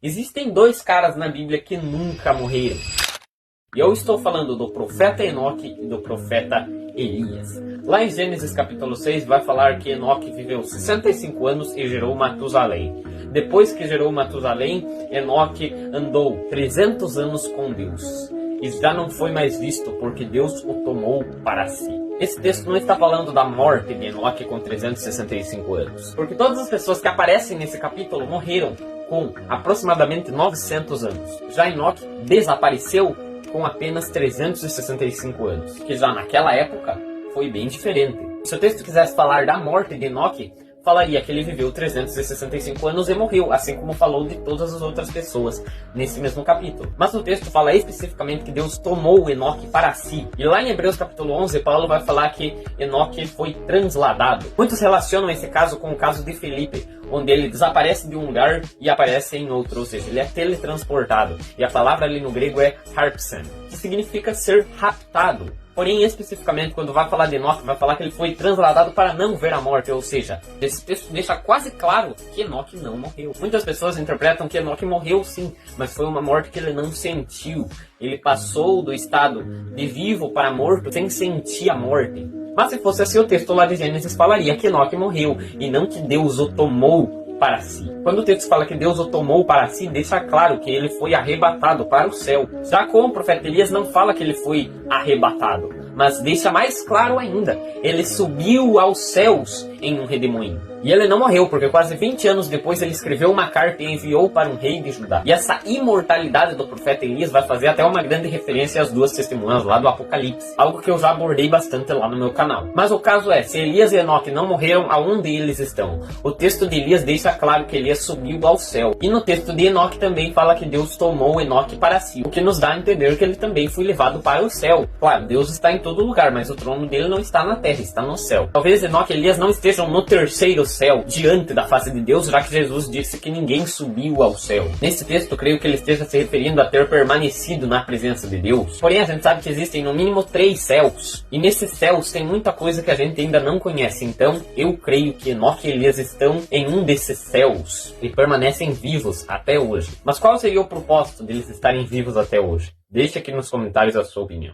Existem dois caras na Bíblia que nunca morreram. E eu estou falando do profeta Enoque e do profeta Elias. Lá em Gênesis capítulo 6 vai falar que Enoque viveu 65 anos e gerou Matusalém. Depois que gerou Matusalém, Enoque andou 300 anos com Deus. E já não foi mais visto porque Deus o tomou para si. Esse texto não está falando da morte de Enoque com 365 anos. Porque todas as pessoas que aparecem nesse capítulo morreram com aproximadamente 900 anos. Já Enoque desapareceu com apenas 365 anos. Que já naquela época foi bem diferente. Se o texto quisesse falar da morte de Enoque, falaria que ele viveu 365 anos e morreu, assim como falou de todas as outras pessoas nesse mesmo capítulo. Mas o texto fala especificamente que Deus tomou Enoque para si. E lá em Hebreus capítulo 11, Paulo vai falar que Enoque foi transladado. Muitos relacionam esse caso com o caso de Felipe, onde ele desaparece de um lugar e aparece em outro, ou seja, ele é teletransportado. E a palavra ali no grego é harpsen, que significa ser raptado. Porém, especificamente, quando vai falar de Enoque, vai falar que ele foi transladado para não ver a morte. Ou seja, esse texto deixa quase claro que Enoque não morreu. Muitas pessoas interpretam que Enoque morreu sim, mas foi uma morte que ele não sentiu. Ele passou do estado de vivo para morto sem sentir a morte. Mas se fosse assim, o texto lá de Gênesis falaria que Enoque morreu, e não que Deus o tomou para si. Quando o texto fala que Deus o tomou para si, deixa claro que ele foi arrebatado para o céu. Já com o profeta Elias não fala que ele foi arrebatado, mas deixa mais claro ainda, ele subiu aos céus em um redemoinho. E ele não morreu, porque quase 20 anos depois ele escreveu uma carta e enviou para um rei de Judá. E essa imortalidade do profeta Elias vai fazer até uma grande referência às duas testemunhas lá do Apocalipse. Algo que eu já abordei bastante lá no meu canal. Mas o caso é, se Elias e Enoque não morreram, aonde eles estão? O texto de Elias deixa claro que Elias subiu ao céu. E no texto de Enoque também fala que Deus tomou Enoque para si. O que nos dá a entender que ele também foi levado para o céu. Claro, Deus está em todo lugar, mas o trono dele não está na terra, está no céu. Talvez Enoque e Elias não estejam no terceiro céu, diante da face de Deus, já que Jesus disse que ninguém subiu ao céu. Nesse texto, creio que ele esteja se referindo a ter permanecido na presença de Deus. Porém, a gente sabe que existem no mínimo 3 céus. E nesses céus tem muita coisa que a gente ainda não conhece. Então, eu creio que Enoque e Elias estão em um desses céus e permanecem vivos até hoje. Mas qual seria o propósito deles estarem vivos até hoje? Deixe aqui nos comentários a sua opinião.